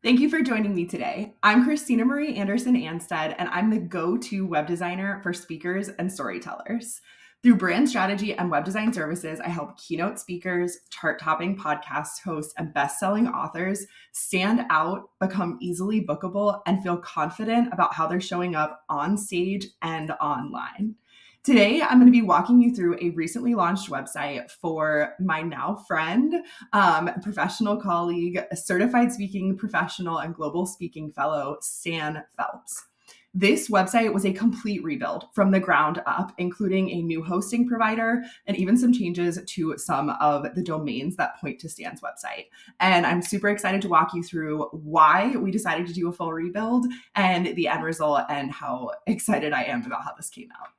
Thank you for joining me today. I'm Christina Marie Anderson Anstead, and I'm the go-to web designer for speakers and storytellers. Through brand strategy and web design services, I help keynote speakers, chart-topping podcast hosts, and best-selling authors stand out, become easily bookable, and feel confident about how they're showing up on stage and online. Today, I'm going to be walking you through a recently launched website for my now friend, professional colleague, a certified speaking professional, and global speaking fellow, Stan Phelps. This website was a complete rebuild from the ground up, including a new hosting provider and even some changes to some of the domains that point to Stan's website. And I'm super excited to walk you through why we decided to do a full rebuild and the end result and how excited I am about how this came out.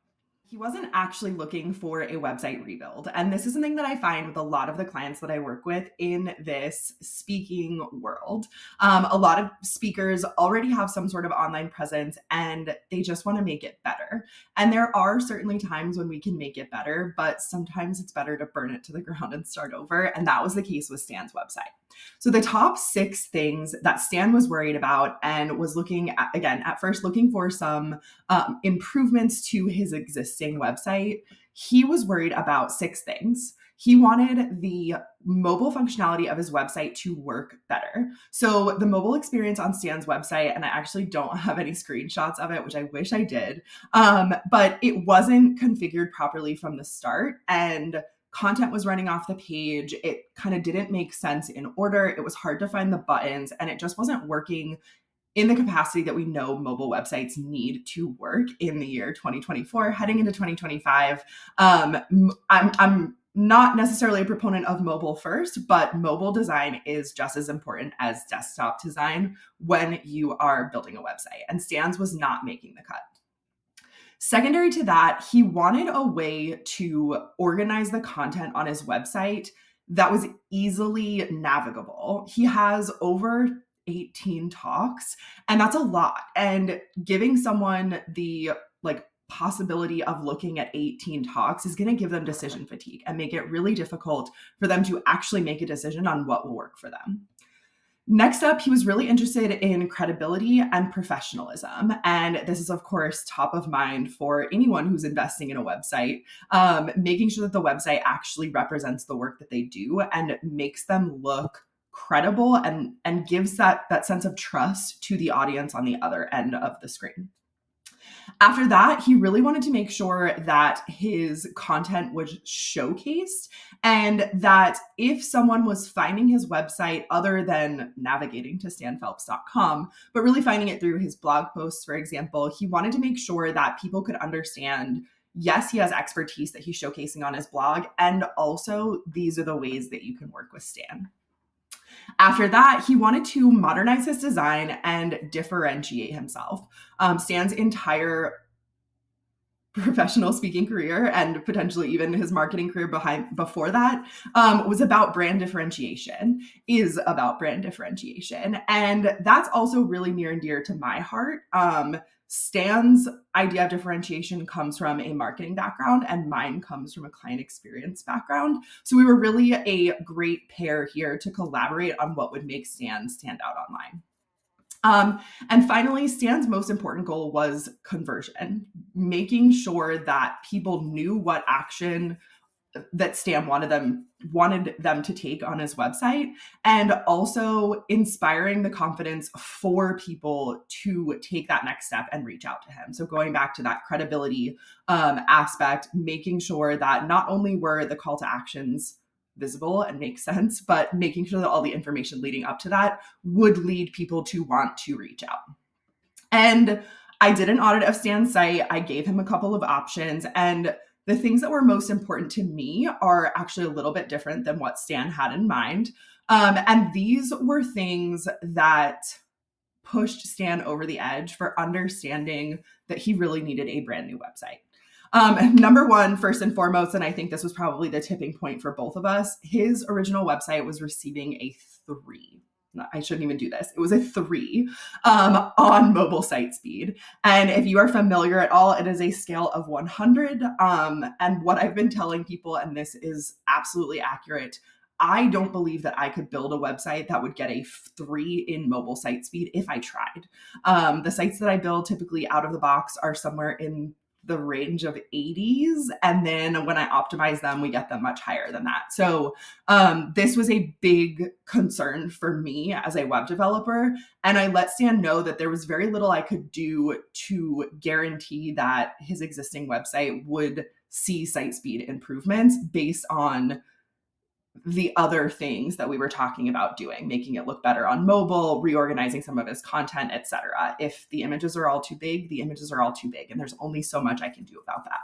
He wasn't actually looking for a website rebuild. And this is something that I find with a lot of the clients that I work with in this speaking world. A lot of speakers already have some sort of online presence and they just want to make it better. And there are certainly times when we can make it better, but sometimes it's better to burn it to the ground and start over. And that was the case with Stan's website. So the top 6 things that Stan was worried about and was looking at, again, at first looking for some improvements to his existing website. He was worried about 6 things. He wanted the mobile functionality of his website to work better. So the mobile experience on Stan's website, and I actually don't have any screenshots of it, which I wish I did, but it wasn't configured properly from the start, and content was running off the page. It kind of didn't make sense in order. It was hard to find the buttons, and it just wasn't working in the capacity that we know mobile websites need to work in the year 2024, heading into 2025. I'm not necessarily a proponent of mobile first, but mobile design is just as important as desktop design when you are building a website. And Stan's was not making the cut. Secondary to that, he wanted a way to organize the content on his website that was easily navigable. He has over 18 talks, and that's a lot. And giving someone the possibility of looking at 18 talks is going to give them decision fatigue and make it really difficult for them to actually make a decision on what will work for them. Next up, he was really interested in credibility and professionalism. And this is, of course, top of mind for anyone who's investing in a website, making sure that the website actually represents the work that they do and makes them look credible and gives that sense of trust to the audience on the other end of the screen. After that, he really wanted to make sure that his content was showcased and that if someone was finding his website other than navigating to stanphelps.com, but really finding it through his blog posts, for example, he wanted to make sure that people could understand, yes, he has expertise that he's showcasing on his blog, and also these are the ways that you can work with Stan. After that, he wanted to modernize his design and differentiate himself. Stan's entire professional speaking career and potentially even his marketing career before that was about brand differentiation, is about brand differentiation. And that's also really near and dear to my heart. Stan's idea of differentiation comes from a marketing background and mine comes from a client experience background. So we were really a great pair here to collaborate on what would make Stan stand out online. And finally, Stan's most important goal was conversion, making sure that people knew what action that Stan wanted them to take on his website, and also inspiring the confidence for people to take that next step and reach out to him. So going back to that credibility aspect, making sure that not only were the call to actions visible and make sense, but making sure that all the information leading up to that would lead people to want to reach out. And I did an audit of Stan's site. I gave him a couple of options, and the things that were most important to me are actually a little bit different than what Stan had in mind. And these were things that pushed Stan over the edge for understanding that he really needed a brand new website. Number one, first and foremost, and I think this was probably the tipping point for both of us, his original website was receiving a 3. I shouldn't even do this. It was a 3 on mobile site speed. And if you are familiar at all, it is a scale of 100. And what I've been telling people, and this is absolutely accurate, I don't believe that I could build a website that would get a 3 in mobile site speed if I tried. The sites that I build typically out of the box are somewhere in the range of 80s. And then when I optimize them, we get them much higher than that. So this was a big concern for me as a web developer. And I let Stan know that there was very little I could do to guarantee that his existing website would see site speed improvements based on the other things that we were talking about doing, making it look better on mobile, reorganizing some of his content, etc. If the images are all too big, the images are all too big, and there's only so much I can do about that.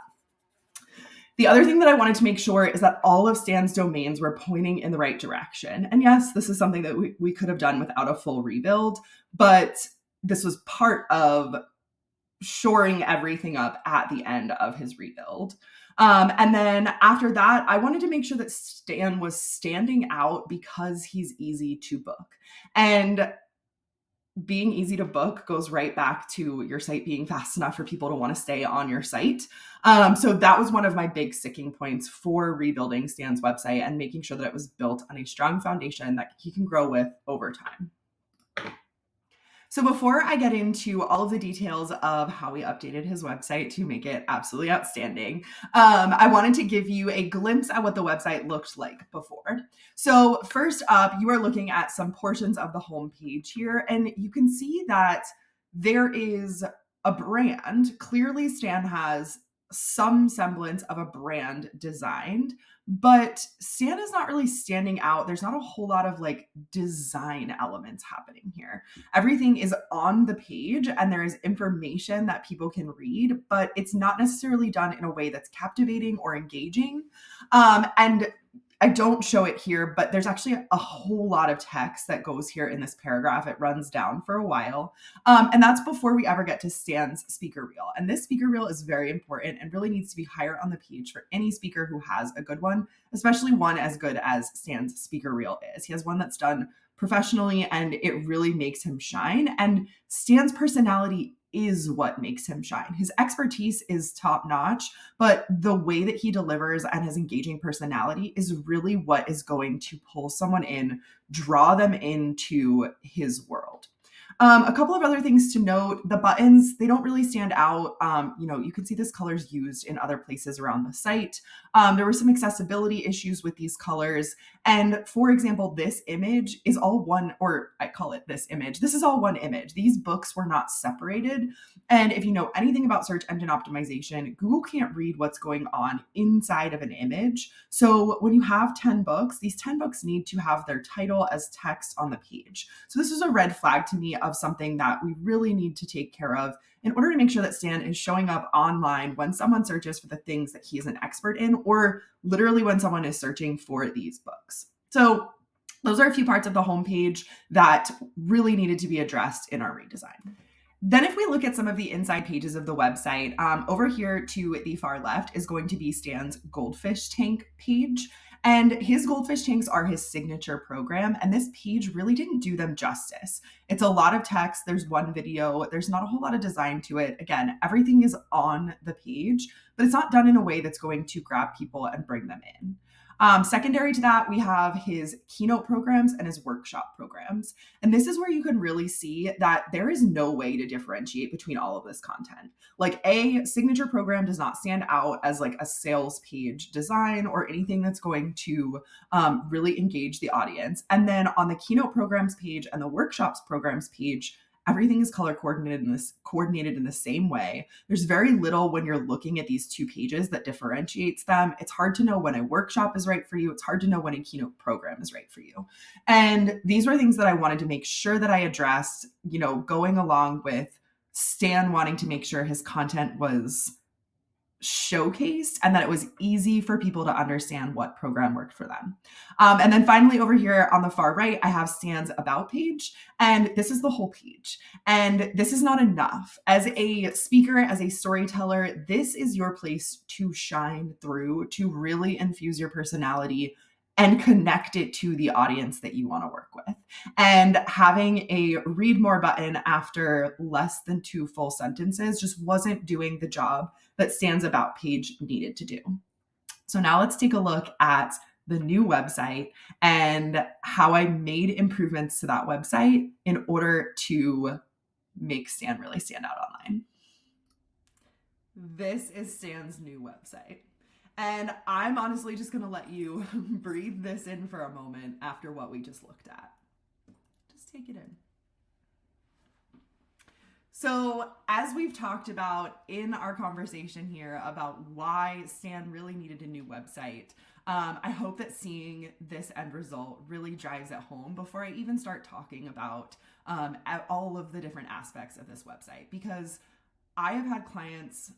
The other thing that I wanted to make sure is that all of Stan's domains were pointing in the right direction. And yes, this is something that we could have done without a full rebuild, but this was part of shoring everything up at the end of his rebuild. And then after that, I wanted to make sure that Stan was standing out because he's easy to book. And being easy to book goes right back to your site being fast enough for people to want to stay on your site. So that was one of my big sticking points for rebuilding Stan's website and making sure that it was built on a strong foundation that he can grow with over time. So before I get into all of the details of how we updated his website to make it absolutely outstanding, I wanted to give you a glimpse at what the website looked like before. So first up, you are looking at some portions of the homepage here, and you can see that there is a brand. Clearly, Stan has some semblance of a brand designed, but Stan is not really standing out. There's not a whole lot of like design elements happening here. Everything is on the page and there is information that people can read, but it's not necessarily done in a way that's captivating or engaging. And I don't show it here, but there's actually a whole lot of text that goes here in this paragraph. It runs down for a while. And that's before we ever get to Stan's speaker reel. And this speaker reel is very important and really needs to be higher on the page for any speaker who has a good one, especially one as good as Stan's speaker reel is. He has one that's done professionally and it really makes him shine. And Stan's personality is what makes him shine. His expertise is top notch, but the way that he delivers and his engaging personality is really what is going to pull someone in, draw them into his world. A couple of other things to note, the buttons, they don't really stand out. You can see this color's used in other places around the site. There were some accessibility issues with these colors. And for example, this image is all one, or I call it this image. This is all one image. These books were not separated. And if you know anything about search engine optimization, Google can't read what's going on inside of an image. So when you have 10 books, these 10 books need to have their title as text on the page. So this is a red flag to me of something that we really need to take care of in order to make sure that Stan is showing up online when someone searches for the things that he is an expert in, or literally when someone is searching for these books. So those are a few parts of the homepage that really needed to be addressed in our redesign. Then if we look at some of the inside pages of the website, over here to the far left is going to be Stan's goldfish tank page. And his goldfish tanks are his signature program. And this page really didn't do them justice. It's a lot of text. There's one video. There's not a whole lot of design to it. Again, everything is on the page, but it's not done in a way that's going to grab people and bring them in. Secondary to that, we have his keynote programs and his workshop programs. And this is where you can really see that there is no way to differentiate between all of this content. Like a signature program does not stand out as like a sales page design or anything that's going to really engage the audience. And then on the keynote programs page and the workshops programs page, everything is color coordinated in the same way. There's very little when you're looking at these two pages that differentiates them. It's hard to know when a workshop is right for you. It's hard to know when a keynote program is right for you. And these were things that I wanted to make sure that I addressed, going along with Stan wanting to make sure his content was showcased and that it was easy for people to understand what program worked for them. And then finally over here on the far right, I have Stan's about page, and this is the whole page. And this is not enough. As a speaker, as a storyteller, this is your place to shine through, to really infuse your personality and connect it to the audience that you want to work with. And having a read more button after less than 2 full sentences just wasn't doing the job that Stan's about page needed to do. So now let's take a look at the new website, and how I made improvements to that website in order to make Stan really stand out online. This is Stan's new website. And I'm honestly just going to let you breathe this in for a moment after what we just looked at. Just take it in. So, as we've talked about in our conversation here about why Stan really needed a new website, I hope that seeing this end result really drives it home before I even start talking about all of the different aspects of this website. Because I have had clients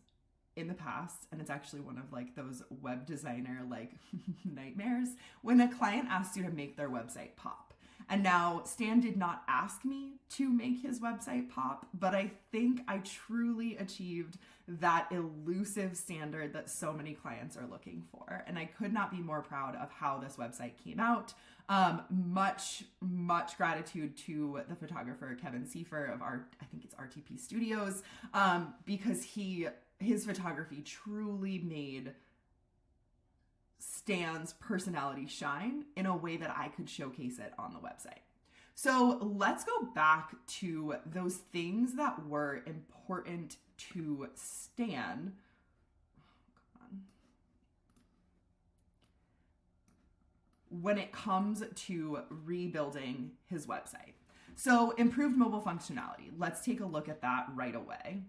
in the past, and it's actually one of like those web designer like nightmares, when a client asks you to make their website pop. And now Stan did not ask me to make his website pop, but I think I truly achieved that elusive standard that so many clients are looking for. And I could not be more proud of how this website came out. Much gratitude to the photographer, Kevin Seifer of I think it's RTP Studios, because his photography truly made Stan's personality shine in a way that I could showcase it on the website. So let's go back to those things that were important to Stan. When it comes to rebuilding his website. So improved mobile functionality. Let's take a look at that right away.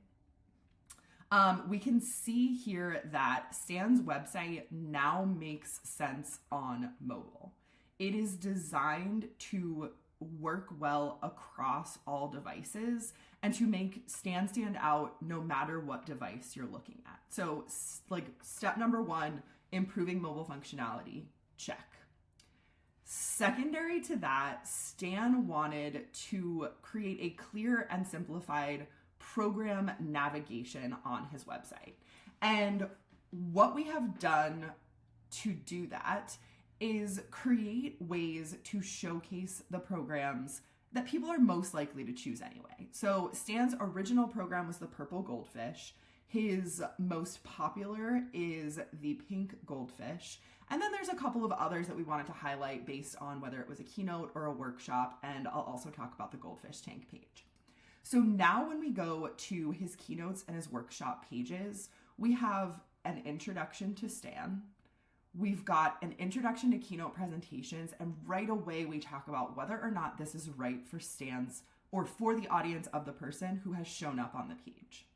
We can see here that Stan's website now makes sense on mobile. It is designed to work well across all devices and to make Stan stand out no matter what device you're looking at. So like step number 1, improving mobile functionality, check. Secondary to that, Stan wanted to create a clear and simplified program navigation on his website. And what we have done to do that is create ways to showcase the programs that people are most likely to choose anyway. So Stan's original program was the purple goldfish. His most popular is the pink goldfish. And then there's a couple of others that we wanted to highlight based on whether it was a keynote or a workshop. And I'll also talk about the goldfish tank page. So now when we go to his keynotes and his workshop pages, we have an introduction to Stan. We've got an introduction to keynote presentations, and right away we talk about whether or not this is right for Stan's or for the audience of the person who has shown up on the page.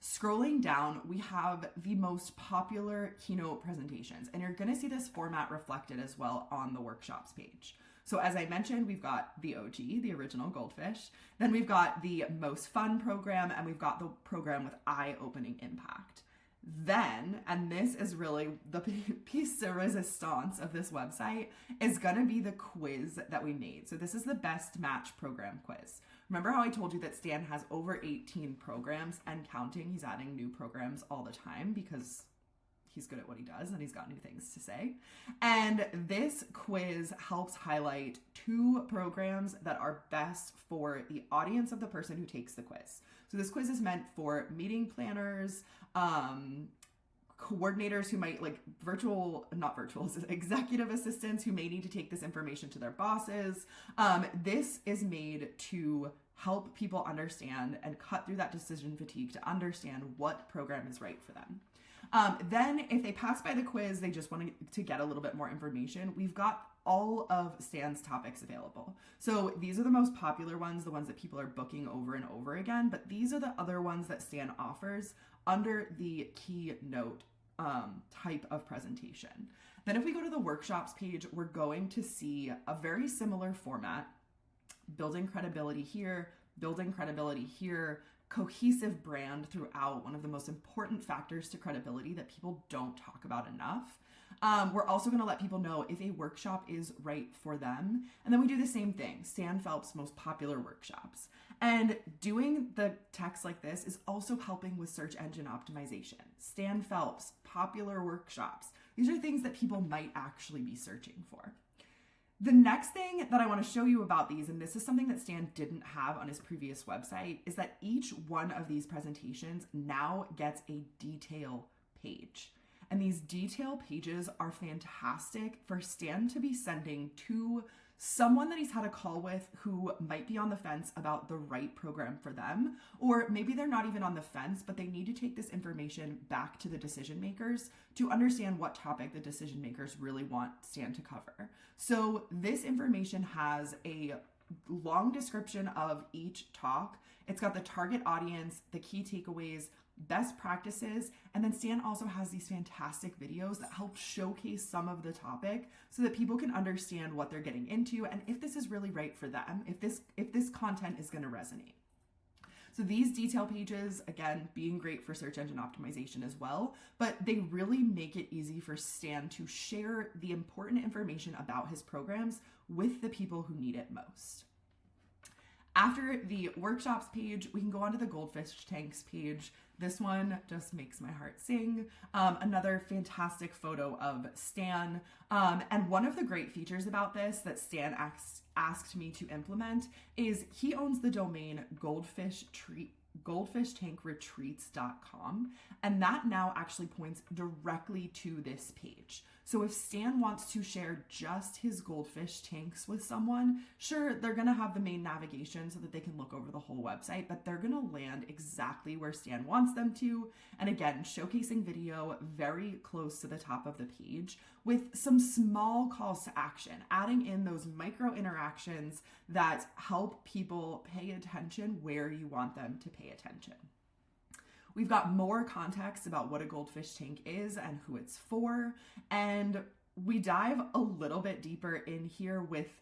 Scrolling down, we have the most popular keynote presentations, and you're going to see this format reflected as well on the workshops page. So as I mentioned, we've got the OG, the original goldfish. Then we've got the most fun program, and we've got the program with eye-opening impact. Then, and this is really the piece de resistance of this website, is going to be the quiz that we made. So this is the best match program quiz. Remember how I told you that Stan has over 18 programs and counting? He's adding new programs all the time because he's good at what he does and he's got new things to say. And this quiz helps highlight 2 programs that are best for the audience of the person who takes the quiz. So this quiz is meant for meeting planners, coordinators who might like executive assistants who may need to take this information to their bosses. This is made to help people understand and cut through that decision fatigue to understand what program is right for them. Then if they pass by the quiz, they just want to get a little bit more information, we've got all of Stan's topics available. So these are the most popular ones, the ones that people are booking over and over again, but these are the other ones that Stan offers under the keynote type of presentation. Then if we go to the workshops page, we're going to see a very similar format, building credibility here, cohesive brand throughout, one of the most important factors to credibility that people don't talk about enough. We're also going to let people know if a workshop is right for them. And then we do the same thing, Stan Phelps' most popular workshops. And doing the text like this is also helping with search engine optimization. Stan Phelps, popular workshops. These are things that people might actually be searching for. The next thing that I want to show you about these, and this is something that Stan didn't have on his previous website, is that each one of these presentations now gets a detail page. And these detail pages are fantastic for Stan to be sending to someone that he's had a call with who might be on the fence about the right program for them, or maybe they're not even on the fence, but they need to take this information back to the decision makers to understand what topic the decision makers really want Stan to cover. So this information has a long description of each talk. It's got the target audience, the key takeaways, best practices, and then Stan also has these fantastic videos that help showcase some of the topic so that people can understand what they're getting into and if this is really right for them, if this content is going to resonate. So these detail pages, again, being great for search engine optimization as well, but they really make it easy for Stan to share the important information about his programs with the people who need it most. After the workshops page, we can go on to the goldfish tanks page. This one just makes my heart sing. Another fantastic photo of Stan. And one of the great features about this that Stan asked me to implement is he owns the domain goldfishtankretreats.com, and that now actually points directly to this page. So if Stan wants to share just his goldfish tanks with someone, sure, they're going to have the main navigation so that they can look over the whole website, but they're going to land exactly where Stan wants them to. And again, showcasing video very close to the top of the page with some small calls to action, adding in those micro interactions that help people pay attention where you want them to pay attention. We've got more context about what a goldfish tank is and who it's for, and we dive a little bit deeper in here with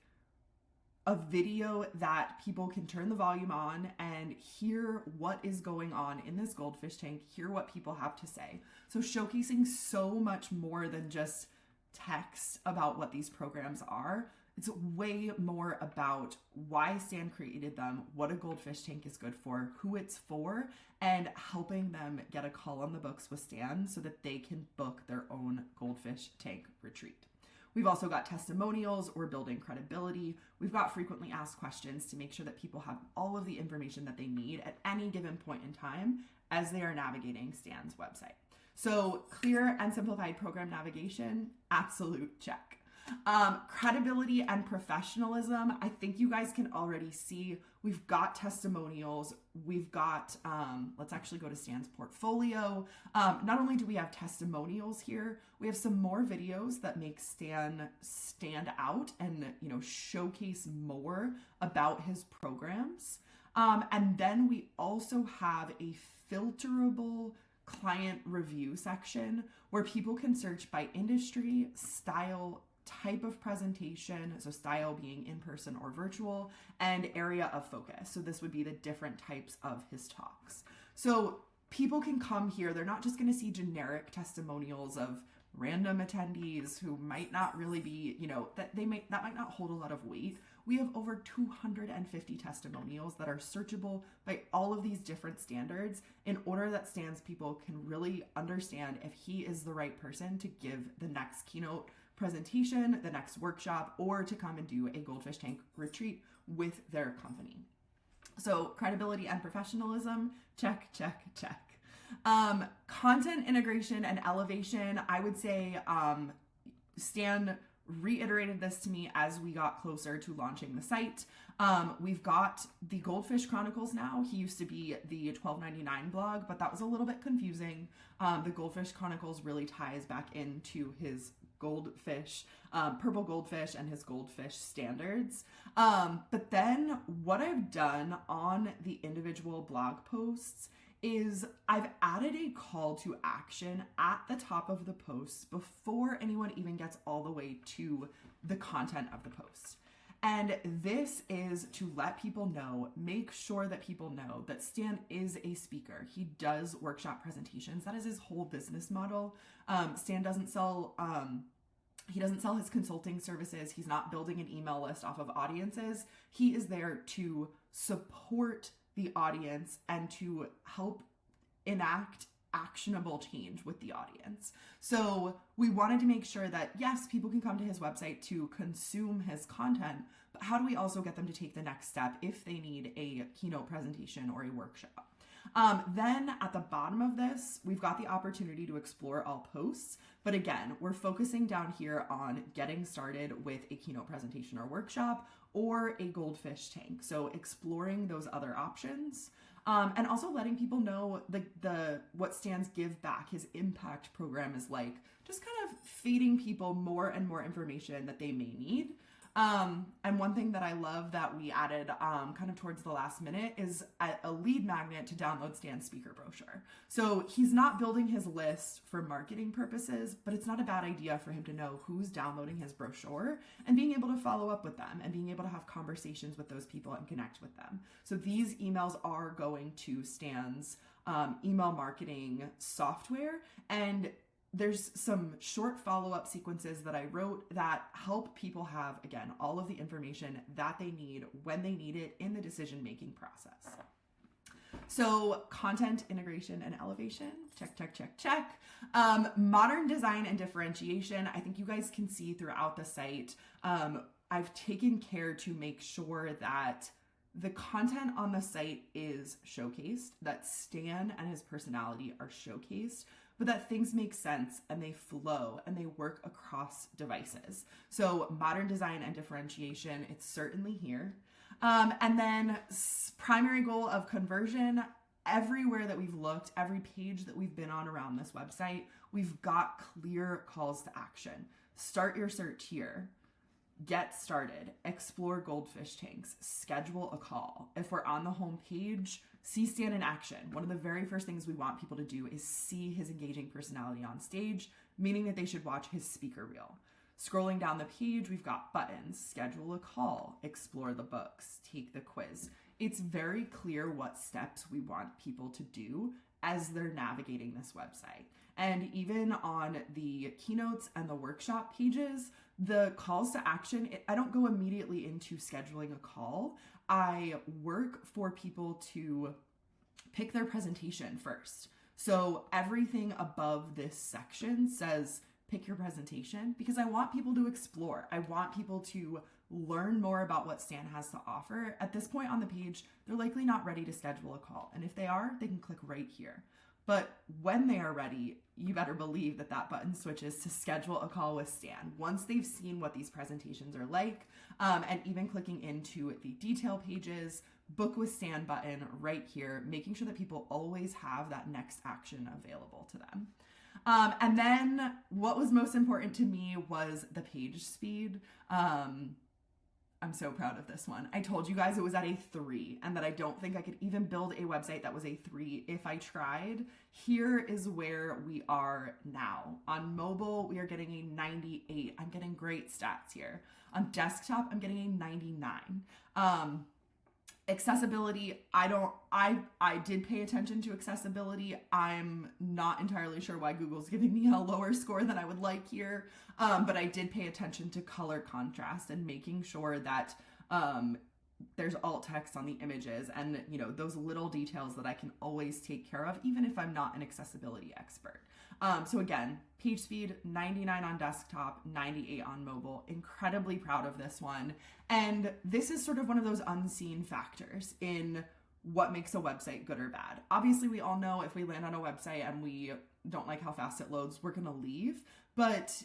a video that people can turn the volume on and hear what is going on in this goldfish tank, hear what people have to say. So showcasing so much more than just text about what these programs are. It's way more about why Stan created them, what a goldfish tank is good for, who it's for, and helping them get a call on the books with Stan so that they can book their own goldfish tank retreat. We've also got testimonials. We're building credibility. We've got frequently asked questions to make sure that people have all of the information that they need at any given point in time as they are navigating Stan's website. So clear and simplified program navigation, absolute check. Credibility and professionalism. I think you guys can already see we've got testimonials. We've got, let's actually go to Stan's portfolio. Not only do we have testimonials here, we have some more videos that make Stan stand out and, showcase more about his programs. And then we also have a filterable client review section where people can search by industry, style, type of presentation, so style being in person or virtual, and area of focus. So this would be the different types of his talks. So people can come here. They're not just going to see generic testimonials of random attendees who might not really be, that might not hold a lot of weight. We have over 250 testimonials that are searchable by all of these different standards in order that Stan's people can really understand if he is the right person to give the next keynote presentation, the next workshop, or to come and do a goldfish tank retreat with their company. So credibility and professionalism, check, check, check. Content integration and elevation, I would say Stan reiterated this to me as we got closer to launching the site. We've got the Goldfish Chronicles now. He used to be the $12.99 blog, but that was a little bit confusing. The Goldfish Chronicles really ties back into his goldfish, purple goldfish and his goldfish standards. But then what I've done on the individual blog posts is I've added a call to action at the top of the posts before anyone even gets all the way to the content of the post. And this is to let people know, make sure that people know that Stan is a speaker. He does workshop presentations. That is his whole business model. Stan doesn't sell, he doesn't sell his consulting services. He's not building an email list off of audiences. He is there to support the audience and to help enact actionable change with the audience. So we wanted to make sure that, yes, people can come to his website to consume his content, but how do we also get them to take the next step if they need a keynote presentation or a workshop? Then at the bottom of this, we've got the opportunity to explore all posts. But again, we're focusing down here on getting started with a keynote presentation or workshop or a goldfish tank. So exploring those other options. And also letting people know the what Stan's Give Back, his impact program is like, just kind of feeding people more and more information that they may need. And one thing that I love that we added kind of towards the last minute is a lead magnet to download Stan's speaker brochure. So he's not building his list for marketing purposes, but it's not a bad idea for him to know who's downloading his brochure and being able to follow up with them and being able to have conversations with those people and connect with them. So these emails are going to Stan's email marketing software, and there's some short follow-up sequences that I wrote that help people have, again, all of the information that they need when they need it in the decision-making process. So content integration and elevation, check, check, check, check. Modern design and differentiation, I think you guys can see throughout the site. I've taken care to make sure that the content on the site is showcased, that Stan and his personality are showcased, but that things make sense and they flow and they work across devices. So modern design and differentiation, it's certainly here. And then primary goal of conversion, everywhere that we've looked, every page that we've been on around this website, we've got clear calls to action. Start your search here. Get started, explore goldfish tanks, schedule a call. If we're on the home page, see Stan in action. One of the very first things we want people to do is see his engaging personality on stage, meaning that they should watch his speaker reel. Scrolling down the page, we've got buttons, schedule a call, explore the books, take the quiz. It's very clear what steps we want people to do as they're navigating this website. And even on the keynotes and the workshop pages, the calls to action, I don't go immediately into scheduling a call. I work for people to pick their presentation first. So everything above this section says, pick your presentation, because I want people to explore. I want people to learn more about what Stan has to offer. At this point on the page, they're likely not ready to schedule a call. And if they are, they can click right here. But when they are ready, you better believe that that button switches to schedule a call with Stan. Once they've seen what these presentations are like, and even clicking into the detail pages, book with Stan button right here, making sure that people always have that next action available to them. And then what was most important to me was the page speed. I'm so proud of this one. I told you guys it was at a 3 and that I don't think I could even build a website that was a 3 if I tried. Here is where we are now. On mobile, we are getting a 98. I'm getting great stats here. On desktop, I'm getting a 99. Accessibility, I did pay attention to accessibility. I'm not entirely sure why Google's giving me a lower score than I would like here. But I did pay attention to color contrast and making sure that there's alt text on the images and, you know, those little details that I can always take care of, even if I'm not an accessibility expert. So again, page speed, 99 on desktop, 98 on mobile. Incredibly proud of this one. And this is sort of one of those unseen factors in what makes a website good or bad. Obviously, we all know if we land on a website and we don't like how fast it loads, we're going to leave. But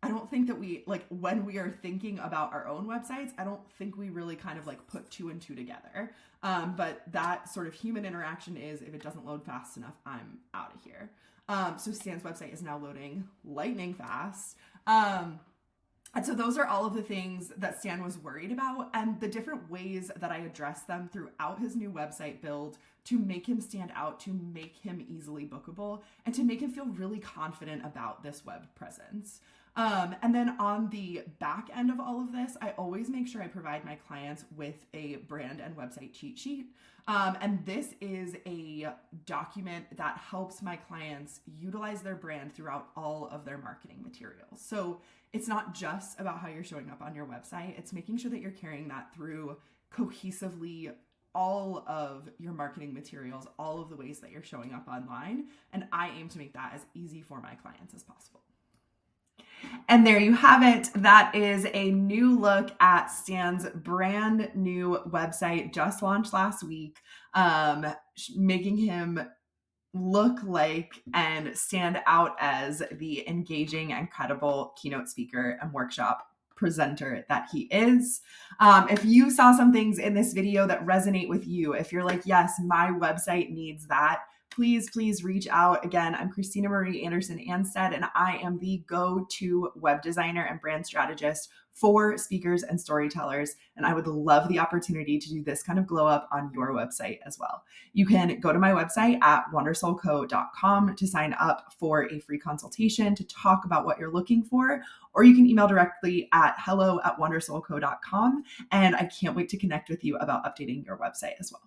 I don't think that we, like, when we are thinking about our own websites, I don't think we really kind of like put 2 and 2 together. But that sort of human interaction is, if it doesn't load fast enough, I'm out of here. So Stan's website is now loading lightning fast. And so those are all of the things that Stan was worried about and the different ways that I addressed them throughout his new website build to make him stand out, to make him easily bookable, and to make him feel really confident about this web presence. And then on the back end of all of this, I always make sure I provide my clients with a brand and website cheat sheet. And this is a document that helps my clients utilize their brand throughout all of their marketing materials. So it's not just about how you're showing up on your website. It's making sure that you're carrying that through cohesively all of your marketing materials, all of the ways that you're showing up online. And I aim to make that as easy for my clients as possible. And there you have it. That is a new look at Stan's brand new website, just launched last week, making him look like and stand out as the engaging and credible keynote speaker and workshop presenter that he is. If you saw some things in this video that resonate with you, if you're like, yes, my website needs that, please reach out. Again, I'm Christina Marie Anderson Anstead, and I am the go-to web designer and brand strategist for speakers and storytellers. And I would love the opportunity to do this kind of glow up on your website as well. You can go to my website at wandersoulco.com to sign up for a free consultation to talk about what you're looking for, or you can email directly at hello@wandersoulco.com. And I can't wait to connect with you about updating your website as well.